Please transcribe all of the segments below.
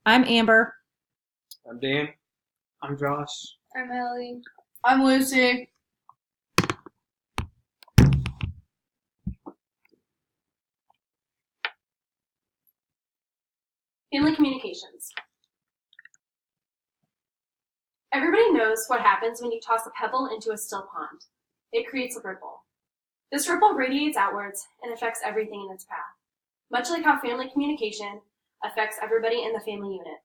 I'm Amber. I'm Dan. I'm Josh. I'm Ellie. I'm Lucy. Family communications. Everybody knows what happens when you toss a pebble into a still pond. It creates a ripple. This ripple radiates outwards and affects everything in its path, much like how family communication affects everybody in the family unit.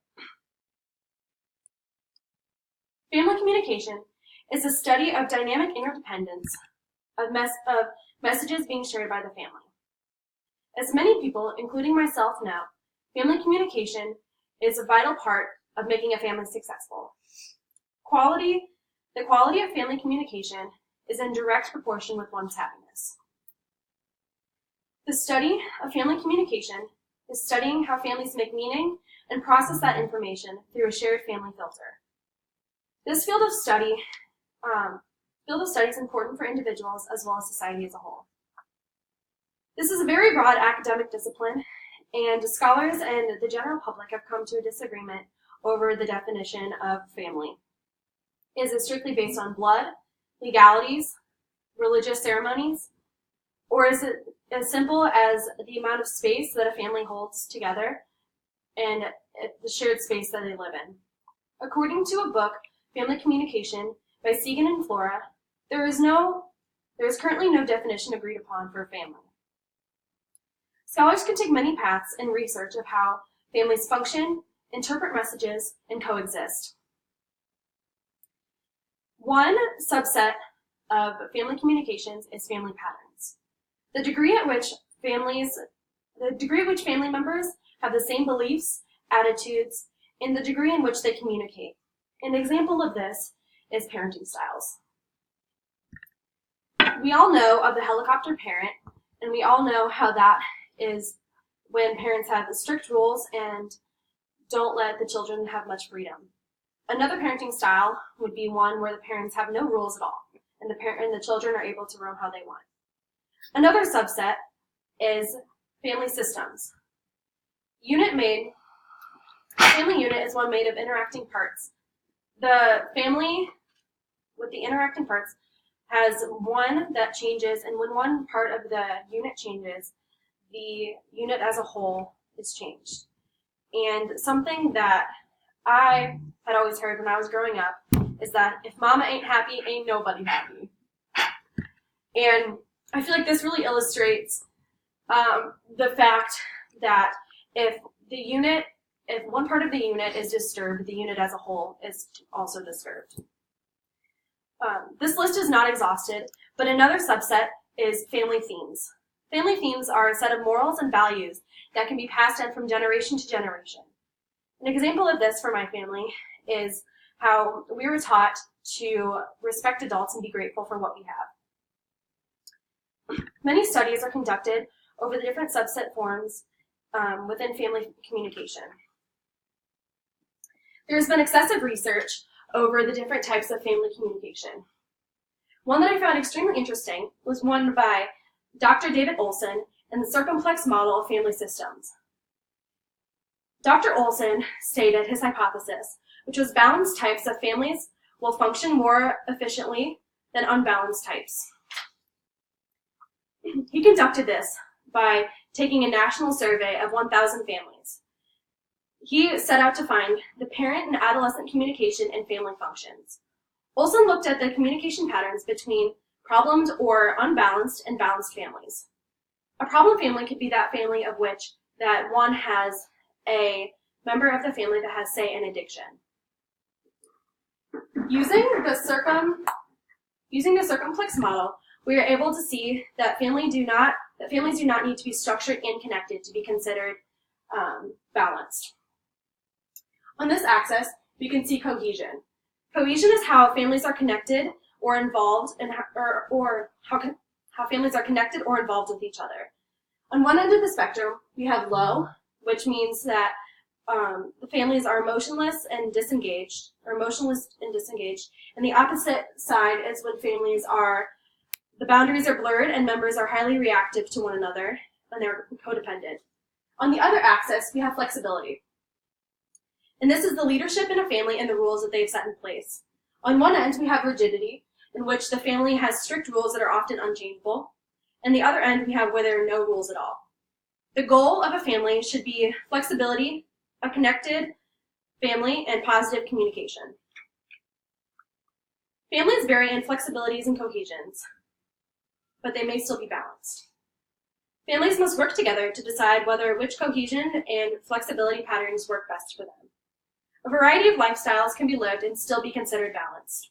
Family communication is a study of dynamic interdependence of messages being shared by the family. As many people, including myself, know, family communication is a vital part of making a family successful. The quality of family communication is in direct proportion with one's happiness. The study of family communication is studying how families make meaning and process that information through a shared family filter. This field of study is important for individuals as well as society as a whole. This is a very broad academic discipline, and scholars and the general public have come to a disagreement over the definition of family. Is it strictly based on blood, legalities, religious ceremonies, or is it as simple as the amount of space that a family holds together and the shared space that they live in? According to a book, Family Communication by Segan and Flora, there is currently no definition agreed upon for a family. Scholars can take many paths in research of how families function, interpret messages, and coexist. One subset of family communications is family patterns. The degree at which family members have the same beliefs, attitudes, and the degree in which they communicate. An example of this is parenting styles. We all know of the helicopter parent, and we all know how that is when parents have strict rules and don't let the children have much freedom. Another parenting style would be one where the parents have no rules at all, and the children are able to roam how they want. Another subset is family systems. Family unit is one made of interacting parts. The family with the interacting parts has one that changes, and when one part of the unit changes, the unit as a whole is changed. And something that I had always heard when I was growing up is that if mama ain't happy, ain't nobody happy. And I feel like this really illustrates the fact that if one part of the unit is disturbed, the unit as a whole is also disturbed. This list is not exhausted, but another subset is family themes. Family themes are a set of morals and values that can be passed on from generation to generation. An example of this for my family is how we were taught to respect adults and be grateful for what we have. Many studies are conducted over the different subset forms within family communication. There's been excessive research over the different types of family communication. One that I found extremely interesting was one by Dr. David Olson and the circumplex model of family systems. Dr. Olson stated his hypothesis, which was balanced types of families will function more efficiently than unbalanced types. He conducted this by taking a national survey of 1,000 families. He set out to find the parent and adolescent communication and family functions. Olson looked at the communication patterns between problemed or unbalanced and balanced families. A problem family could be that family of which that one has a member of the family that has, say, an addiction. Using the circumplex model, we are able to see that families do not need to be structured and connected to be considered balanced. On this axis, we can see cohesion. Cohesion is how families are connected or involved, or how families are connected or involved with each other. On one end of the spectrum, we have low, which means that the families are emotionless and disengaged, and the opposite side is when the boundaries are blurred and members are highly reactive to one another and they're codependent. On the other axis, we have flexibility. And this is the leadership in a family and the rules that they've set in place. On one end, we have rigidity, in which the family has strict rules that are often unchangeable. And the other end, we have where there are no rules at all. The goal of a family should be flexibility, a connected family, and positive communication. Families vary in flexibilities and cohesions, but they may still be balanced. Families must work together to decide which cohesion and flexibility patterns work best for them. A variety of lifestyles can be lived and still be considered balanced.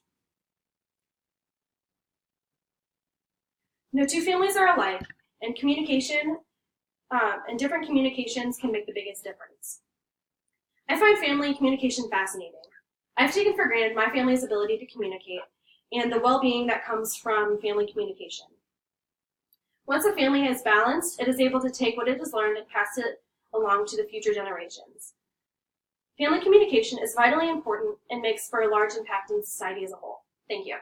No two families are alike, and communication and different communications can make the biggest difference. I find family communication fascinating. I've taken for granted my family's ability to communicate and the well-being that comes from family communication. Once a family is balanced, it is able to take what it has learned and pass it along to the future generations. Family communication is vitally important and makes for a large impact in society as a whole. Thank you.